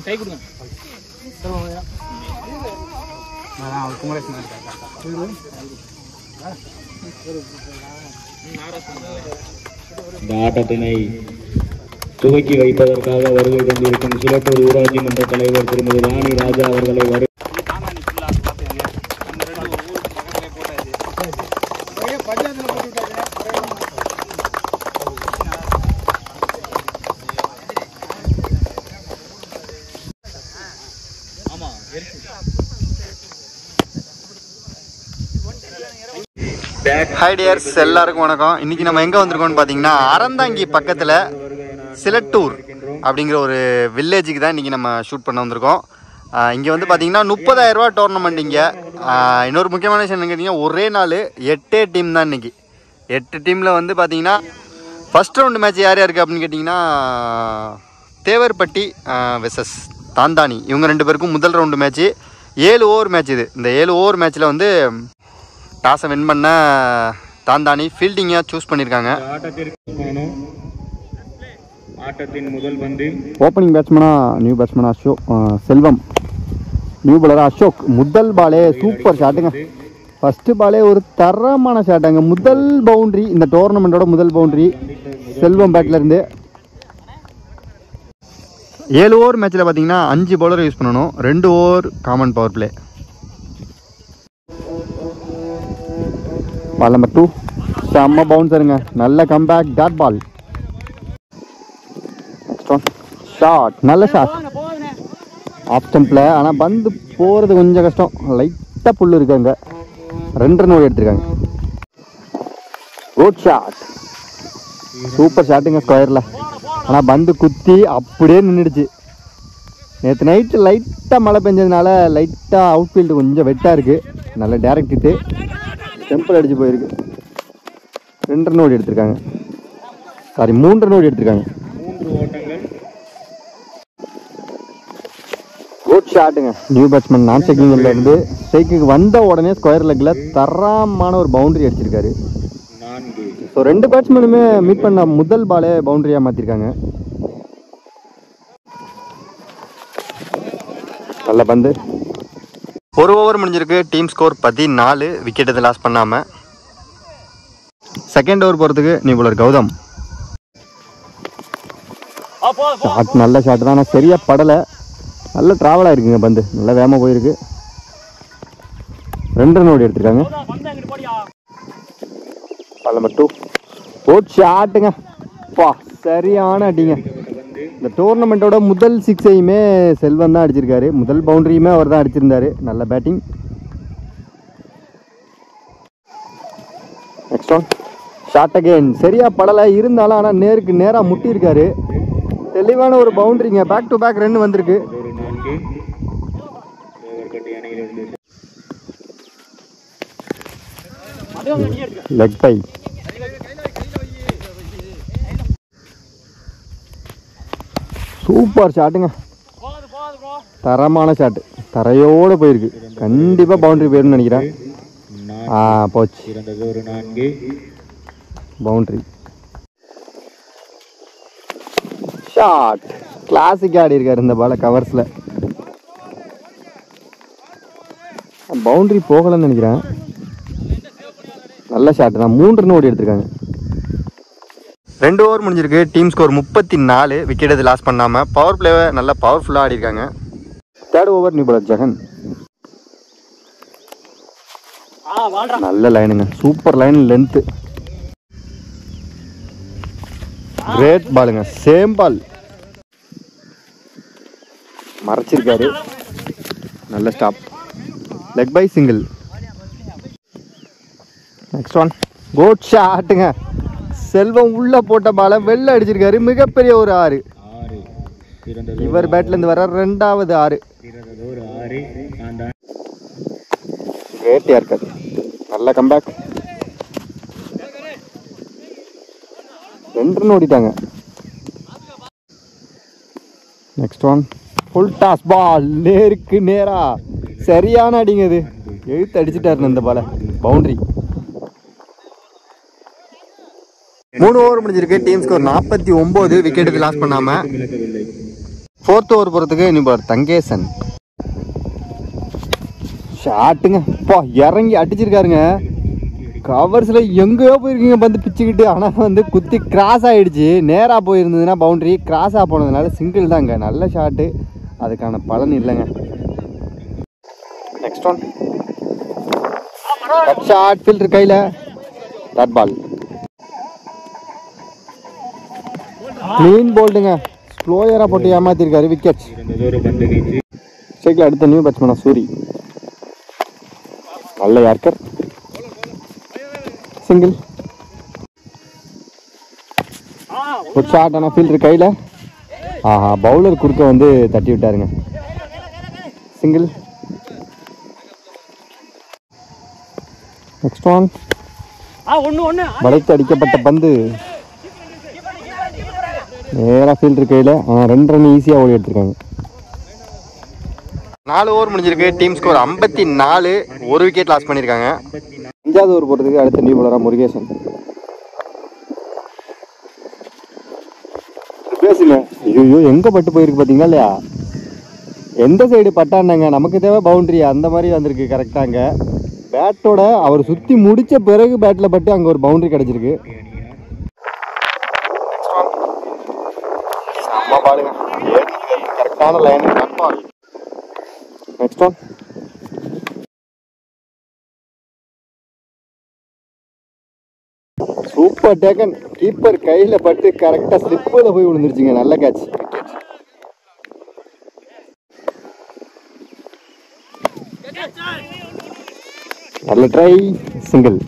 கை கொடுங்க. இந்த ஆட்டத்தினை துவக்கி வைப்பதற்காக வருகை தந்திருக்கும் சிலப்பூர் ஊராட்சி மன்ற தலைவர் திருமதி ராணி ராஜா அவர்களை ஹாய் டியர்ஸ், எல்லாருக்கும் வணக்கம். இன்னைக்கு நம்ம எங்கே வந்திருக்கோம்னு பார்த்தீங்கன்னா அறந்தாங்கி பக்கத்தில் சிலட்டூர் அப்படிங்கிற ஒரு வில்லேஜுக்கு தான் இன்றைக்கி நம்ம ஷூட் பண்ண வந்திருக்கோம். இங்கே வந்து பார்த்தீங்கன்னா 30,000 ரூபா டோர்னமெண்ட். இங்கே இன்னொரு முக்கியமான விஷயம் என்ன கேட்டிங்கன்னா, ஒரே நாள் 8 டீம் தான் இன்றைக்கி. 8 டீமில் வந்து பார்த்தீங்கன்னா ஃபஸ்ட் ரவுண்டு மேட்ச் யார் யாருக்கு அப்படின்னு கேட்டிங்கன்னா தேவர்பட்டி வெர்சஸ் தாந்தானி, இவங்க 2 பேருக்கும் முதல் ரவுண்டு மேட்ச்சு. 7 ஓவர் மேட்ச் இது. இந்த 7 ஓவர் மேட்ச்சில் வந்து டாஸை வின் பண்ண தாந்தானி ஃபீல்டிங்காக சூஸ் பண்ணியிருக்காங்க. ஆட்டத்தின் முதல் பந்து ஓப்பனிங் நியூ பேட்ஸ்மேனா செல்வம், நியூ பாலர் அசோக். முதல் பாலே சூப்பர் ஷாட்டுங்க. ஃபஸ்ட்டு பாலே ஒரு தரமான ஷாட்டுங்க. முதல் பவுண்ட்ரி, இந்த டோர்னமெண்ட்டோட முதல் பவுண்ட்ரி செல்வம் பேட்லேருந்து. 7 ஓவர் மேட்ச்சில் பார்த்தீங்கன்னா 5 பவுலர் யூஸ் பண்ணணும், 2 over common power play. Ball number 2 செம்ம பவுன்சருங்க, நல்ல கம்பேக் டாட் பால். ஷாட், நல்ல ஷாட் ஆஃப் ஸ்டம்பில். ஆனால் பந்து போகிறது கொஞ்சம் கஷ்டம், லைட்டாக புல் இருக்காங்க. 2 ரன் ஓடி எடுத்திருக்காங்க. குட் ஷாட், சூப்பர் ஷாட்டுங்க ஸ்கொயரில். ஆனால் பந்து குத்தி அப்படியே நின்றுடுச்சு. நேற்று நைட்டு லைட்டாக மழை பெஞ்சதுனால லைட்டாக அவுட் ஃபீல்டு கொஞ்சம் வெட்டாக இருக்குது. நல்ல டேரக்ட் ஹிட்டு, டெம்பிள் அடிச்சு போயிருக்கு. 2 ரன் ஓடி எடுத்திருக்காங்க. சாரி, 3 ரன் ஓடி எடுத்திருக்காங்க. 3 ஓட்டங்கள். குட் ஷாட்டுங்க. நியூ பேட்ஸ்மேன் நான் செக்கிங்ல இருந்து ஸ்ட்ரைக்குக்கு வந்த உடனே ஸ்கொயர் லெக்ல தரமான ஒரு பவுண்டரி அடிச்சிருக்காரு. 4. ஸோ 2 பேட்ஸ்மேனுமே மீட் பண்ண முதல் பாலே பவுண்டரியாக மாற்றிருக்காங்க. நல்ல பந்து. 1 ஓவர் முடிஞ்சிருக்கு. டீம் ஸ்கோர் 14, விக்கெட் எதுவும் லாஸ் பண்ணாமல். செகண்ட் ஓவர் போகிறதுக்கு நியூ பாலர் கௌதம். ஷாட், நல்ல ஷாட் தான், ஆனால் சரியாக படலை. நல்ல ட்ராவல் ஆகிருக்குங்க பந்து, நல்லா வேகமாக போயிருக்கு. 2 ரன் ஓடி எடுத்திருக்காங்க. பால் நம்பர் 2 குட் ஷாட்டுங்க. பா, சரியான அடிங்க. இந்த டோர்னமெண்ட்டோட முதல் 6ஐயுமே செல்வம் தான் அடிச்சிருக்காரு. முதல் பவுண்டரியுமே அவர் தான் அடிச்சிருந்தாரு. நல்ல batting. Next one shot again, சரியாக படலை இருந்தாலும் ஆனால் நேருக்கு நேராக முட்டியிருக்காரு. தெளிவான ஒரு பவுண்டரிங்க. பேக் டு பேக் 2 வந்திருக்கு. Leg by. சூப்பர் ஷாட்டுங்க, தரமான ஷாட்டு. தரையோடு போயிருக்கு. கண்டிப்பாக பவுண்டரி போயிருன்னு நினைக்கிறேன். போச்சு, பவுண்டரி. ஷாட், கிளாசிக் ஆடி இருக்காரு இந்த பால கவர்ஸில். பவுண்டரி போகலன்னு நினைக்கிறேன். நல்ல ஷாட்டு தான். 3 ரன் ஓடி எடுத்திருக்காங்க. 2 ஓவர் முடிஞ்சிருக்கு. டீம் ஸ்கோர் 34, விக்கெட் எது லாஸ் பண்ணாமல். பவர் பிளேவை நல்லா பவர்ஃபுல்லாக ஆடி இருக்காங்க. 3rd over new bowler Jagan. நல்ல லைனுங்க, சூப்பர் லைன், லென்த்து. கிரேட் பாலுங்க, சேம் பால். மறைச்சிருக்காரு. நல்ல stop, leg bye single. Next one good ஷாட்டுங்க. செல்வம் உள்ள போட்ட பால வெளில அடிச்சிருக்காரு. மிகப்பெரிய ஒரு 6. இவர் பேட்ல இருந்து வர 2வது 6. கேட்டியா இருக்காது. நல்ல கம்பேக். 2 ரன் ஓடிட்டாங்க. Next one full toss ball, நேருக்கு நேரா சரியான அடிங்க. இது எழுத்து அடிச்சுட்டாரு இந்த பால, பவுண்டரி. 3 ஓவர் முடிஞ்சிருக்கு. டீம் ஸ்கோர் 49, விக்கெட் லாஸ் பண்ணாம. 4th ஓவர் போகிறதுக்கு நீ தங்கேசன் ஷாட்டுங்க பா இறங்கி அடிச்சிருக்காருங்க. கவர்ஸில் எங்கேயோ போயிருக்கீங்க பந்து பிச்சுக்கிட்டு. ஆனால் வந்து குத்தி கிராஸ் ஆகிடுச்சு. நேராக போயிருந்ததுன்னா பவுண்ட்ரி, கிராஸாக போனதுனால சிங்கிள் தாங்க. நல்ல ஷாட்டு, அதுக்கான பலன் இல்லைங்க. Next one cut shot, fielder கையில், டாட் பால். க்ளீன் போல்டுங்க, ஸ்லோயராக போட்டு ஏமாத்திருக்காரு. விக்கெட். ஸ்ட்ரைக்கில் அடுத்த நியூ பேட்ஸ்மேனா சூரி. நல்ல யார்க்கர், சிங்கிள். ஒரு ஷாட், ஆனால் ஃபீல்டர் கையில். ஆஹா, பவுலர் குறுக்க வந்து தட்டி விட்டாருங்க. சிங்கிள். நெக்ஸ்ட் ஒன் வளைத்து அடிக்கப்பட்ட பந்து நேராக ஃபீல்டர் கையில். 2 ரன் ஈஸியாக ஓடி எடுத்திருக்காங்க. 4 ஓவர் முடிஞ்சிருக்கு. Team score 54. 1 விக்கெட் லாஸ் பண்ணியிருக்காங்க. 5வது ஓவர் போகிறதுக்கு அடுத்த நியூ பவுலரா முருகேசன். பேசுங்க. ஐயோ, எங்கே பட்டு போயிருக்கு பார்த்தீங்களா இல்லையா? எந்த சைடு பட்டான்னாங்க, நமக்கு தேவை பவுண்ட்ரி, அந்த மாதிரி வந்திருக்கு கரெக்டாங்க. பேட்டோட அவர் சுற்றி முடித்த பிறகு பேட்டில் பட்டு அங்கே ஒரு பவுண்ட்ரி கிடச்சிருக்கு. பாருங்க, கரெக்டான line. Next one super taken. Keeper கையில் பட்டு கரெக்டாக ஸ்லிப்பில் போய் விழுந்துருச்சுங்க. நல்ல கேட்ச். நல்ல ட்ரை, சிங்கிள்.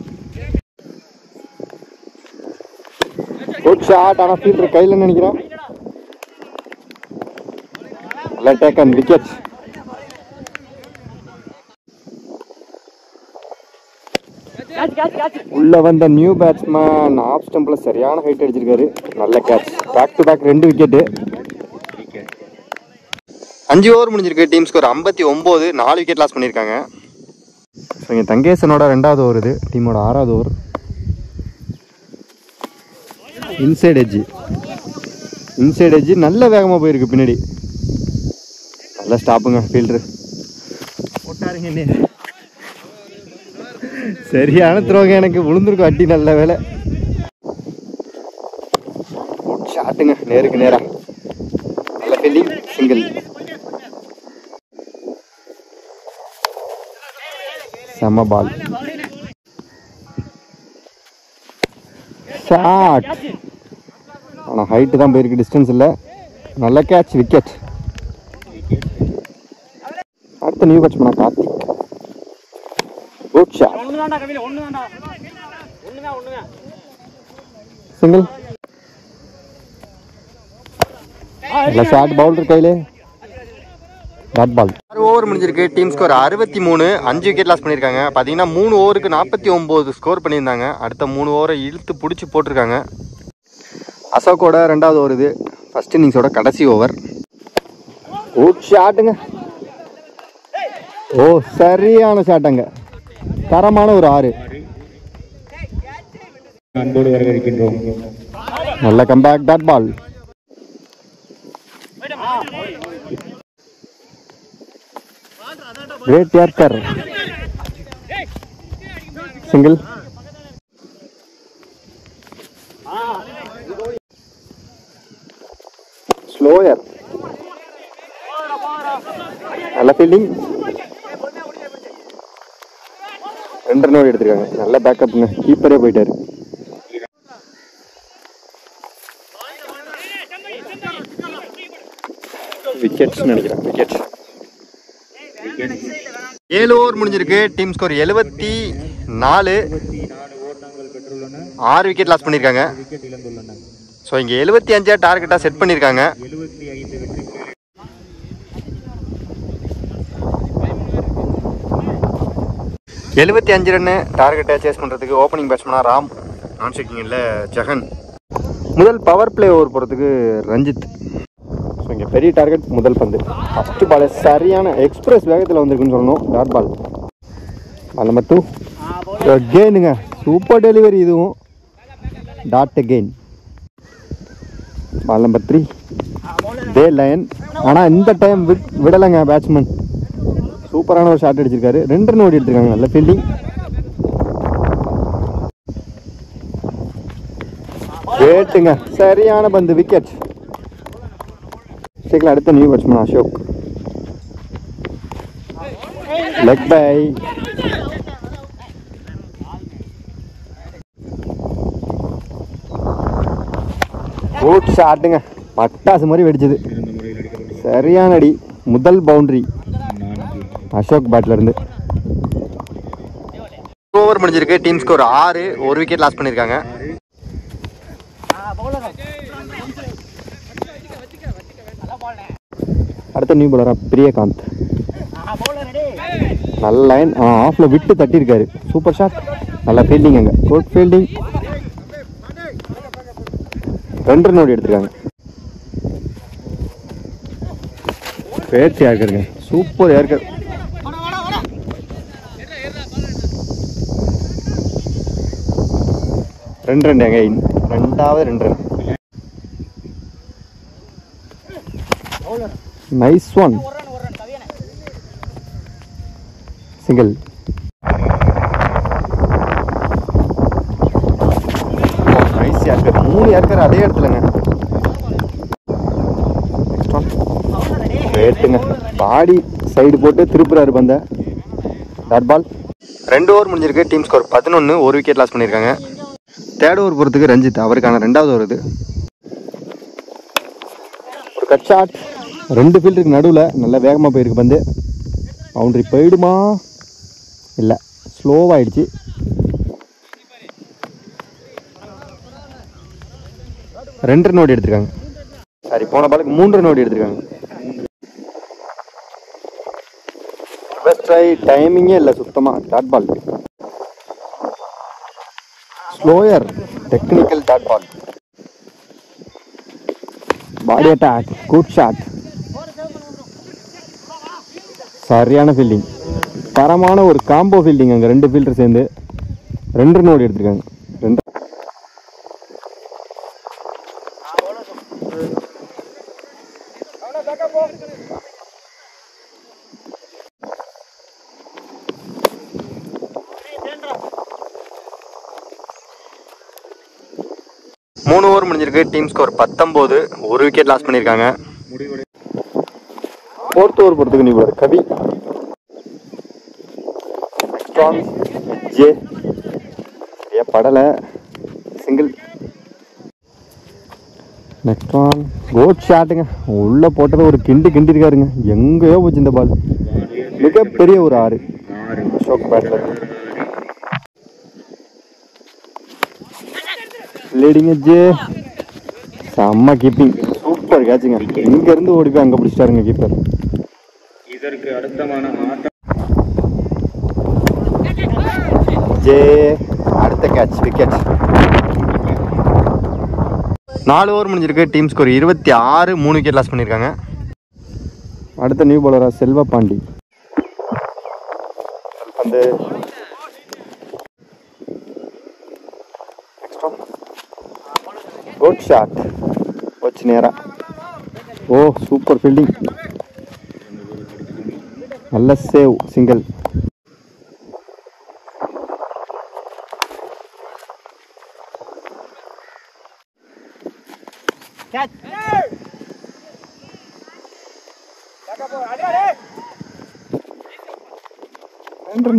குட் ஷாட், ஆனால் ஃபீல்டர் கையில் நினைக்கிறேன். நல்ல டேக்கன், விக்கெட். உள்ள வந்த நியூ பேட்ஸ்மேன் ஆஃப் ஸ்டம்பில் சரியான ஹைட் அடிச்சிருக்காரு. நல்ல catch. Back to back 2 wicket. 5 over முடிஞ்சிருக்கு. Team score 59. 4 விக்கெட் லாஸ் பண்ணியிருக்காங்க. இங்கே தங்கேசனோட 2வது ஓவர், இது டீமோட 6வது ஓவர். இன்சைட் எட்ஜ் நல்ல வேகமாக போயிருக்கு பின்னாடி. நல்ல ஸ்டாப்புங்க. ஃபீல்டரு போட்டாருங்க. சரியான த்ரோங்க, எனக்கு விழுந்துருக்கும் அட்டி. நல்ல வேலை. ஷாட்டுங்க, நேருக்கு நேரா. நல்ல ஃபீல்டிங், சிங்கிள். செம்ம பால். ஷாட், ஆனால் ஹைட்டு தான் போயிருக்கு, டிஸ்டன்ஸ் இல்லை. நல்ல கேட்ச், விக்கெட். அடுத்த நியூ பேட்ஸ்மேனா கார்த்திக். Good shot, single. நல்ல ஷாட், பவுலர் கையிலே, டாட் பால். 6 ஓவர் முடிஞ்சிருக்கு. Team score 63. 5 விக்கெட் லாஸ் பண்ணியிருக்காங்க. பார்த்தீங்கன்னா 3 ஓவருக்கு 49 ஸ்கோர் பண்ணியிருந்தாங்க. அடுத்த 3 ஓவரை இழுத்து பிடிச்சி போட்டிருக்காங்க. அசோக்கோட 2வது ஓவர், இது ஃபர்ஸ்ட் இன்னிங்ஸோட கடைசி ஓவர். குட் ஷாட்டுங்க. ஓ, சரியான ஷாட்டுங்க. தரமான ஒரு 6. அன்போடு வரவேற்கின்றோம். நல்ல comeback, dot ball. Great yorker, single. Slower, நல்ல ஃபீல்டிங். 2 ரன் எடுத்திருக்காங்க. நல்ல பேக்கப்ங்க. கீப்பரே போயிட்டாரு. விக்கெட்ஸ் நினைக்கிறேன். விக்கெட். 7 ஓவர் முடிஞ்சிருக்கு. Team score 74. 6 விக்கெட் லாஸ் பண்ணியிருக்காங்க. ஸோ இங்கே 75 டார்கெட்டாக செட் பண்ணியிருக்காங்க. 75 ரன்னு டார்கெட்டை சேஸ் பண்ணுறதுக்கு ஓப்பனிங் பேட்ஸ்மேனாக ராம், நான் ஷேக்கிங்கில் ஜெகன். முதல் பவர் பிளே ஓவர் போகிறதுக்கு ரஞ்சித். ஸோ இங்கே பெரிய டார்கெட், முதல் பந்து. ஃபஸ்ட்டு பால் சரியான எக்ஸ்பிரஸ் வேகத்தில் வந்திருக்குன்னு சொல்லணும். Dot ball. பால் நம்பர் 2 கெயினுங்க. சூப்பர் டெலிவரி இதுவும். Dot again. பால் நம்பர் 3 டே லயன். ஆனால் இந்த டைம் விடலைங்க பேட்ஸ்மேன். சூப்பரான ஒரு ஷாட் அடிச்சிருக்காரு. 2 ரன் ஓடி எடுத்திருக்காங்க. நல்ல ஃபீல்டிங். கேட்டுங்க, சரியான பந்து, விக்கெட். சீக்கிரம் அடுத்த new batsman Ashok. Leg by. Good ஷாட்டுங்க, பட்டாசு மாதிரி வெடிச்சது. சரியான அடி. முதல் பவுண்டரி அசோக் பேட்ல இருந்து. ஓவர் முடிஞ்சிருக்கு. Team score 6. 1 விக்கெட் லாஸ் பண்ணியிருக்காங்க. அடுத்த நியூ பவுலரா பிரியகாந்த். நல்ல லைன், ஆஃப்ல விட்டு தட்டியிருக்காரு. Super shot. நல்ல ஃபீல்டிங். அங்கே குட் ஃபீல்டிங். 2 ரன் ஓடி எடுத்திருக்காங்க. பேச்சு ஏற்கருங்க, சூப்பர் ஏற்கர். 2 run again. 2வது 2 run. Nice one. Single. Nice yorker. 3 yorker அதே இடத்துலங்க. வேட்டுங்க, பாடி சைடு போட்டு திருப்புறாரு பந்த. Dot ball. 2 ஓவர் முடிஞ்சிருக்கு. Team score 11. 1 விக்கெட் லாஸ் பண்ணியிருக்காங்க. 3rd ஓவர் போகிறதுக்கு ரஞ்சித், அவருக்கான 2வது ஓவர் இது. ஒரு கட் ஷாட். 2 ஃபீல்டுக்கு நடுவில் நல்ல வேகமாக போயிருக்கு பந்து. பவுண்டரி போயிடுமா? இல்லை, ஸ்லோவாகிடுச்சு. ரெண்டு ரன் ஓடி எடுத்திருக்காங்க. சாரி, போன பாலுக்கு 3 ரன் ஓடி எடுத்திருக்காங்க. ஃபர்ஸ்ட் ட்ரை டைமிங்கே இல்லை சுத்தமாக. Dot ball. Slower technical dot ball. Body attack. Good shot. சரியான ஃபீல்டிங். தரமான ஒரு காம்போ ஃபீல்டிங். அங்கே 2 ஃபீல்டர் சேர்ந்து 2 ரன் ஓடி எடுத்திருக்காங்க. 2 3 ஓவர் முடிஞ்சிருக்கு. Team score 19. 1 விக்கெட் லாஸ் பண்ணியிருக்காங்க. 4th ஓவர் போகிறதுக்கு நீ ஒரு கவி. ஜே படலை. சிங்கிள். Next one. குட் ஷாட்டுங்க. உள்ளே போட்டதை ஒரு கிண்டி இருக்காருங்க. எங்கேயோ போச்சு இந்த பால். மிகப்பெரிய ஒரு 6. Ashok battle leading edge. செம்ம கீப்பிங். சூப்பர் கேட்சுங்க. இங்கேருந்து ஓடி போய் அங்கே பிடிச்சிட்டாருங்க கீப்பர். இதற்கு அடுத்தமான ஆட்டம் ஜே. அடுத்த கேட்ச், விக்கெட். 4 ஓவர் முடிஞ்சிருக்கு. Team score 26. 3 விக்கெட் லாஸ் பண்ணியிருக்காங்க. அடுத்த நியூ பவுலரா செல்வ பாண்டி. வந்து குட் ஷாட். வச்சு நேரா. ஓ, சூப்பர் ஃபீல்டிங். நல்ல சேவ். சிங்கிள்.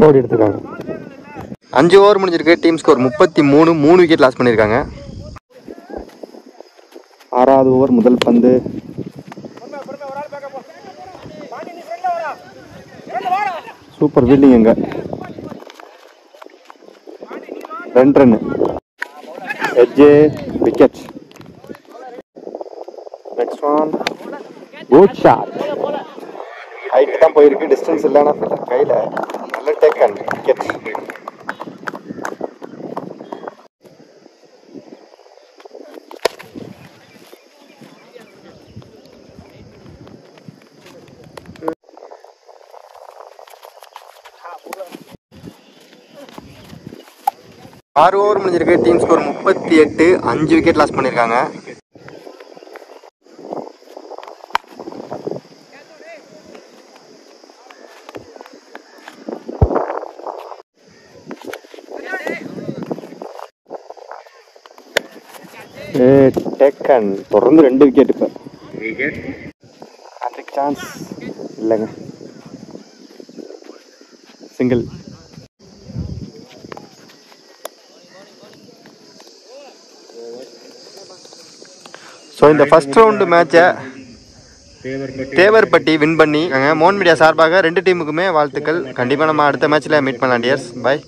ஓடி எடுத்துருக்காங்க. 5 ஓவர் முடிஞ்சிருக்கு. Team score 33. 3 விக்கெட் லாஸ் பண்ணியிருக்காங்க. 6வது ஓவர் முதல் பந்து. Super fielding. எங்க 2 run. Edge, wicket. Next one. Good shot. Height தான் போயிருக்கு, டிஸ்டன்ஸ் இல்லைன்னா கையில். நல்ல டேக் அண்ட் விக்கெட். ஆறு ஓவர் முடிஞ்சிருக்கு. Team score 38. 5 விக்கெட் லாஸ் பண்ணியிருக்காங்க. டேக்கன் தொடர்ந்து 2 விக்கெட். இப்போ ஹேட்ரிக் சான்ஸ் இல்லைங்க, சிங்கிள். ஸோ இந்த ஃபர்ஸ்ட் ரவுண்டு மேட்சை தேவர்பட்டி வின் பண்ணி மோன் மீடியா சார்பாக 2 டீமுக்குமே வாழ்த்துக்கள். கண்டிப்பாக நம்ம அடுத்த மேட்ச்சில் மீட் பண்ணலாம் டியர்ஸ். பாய்.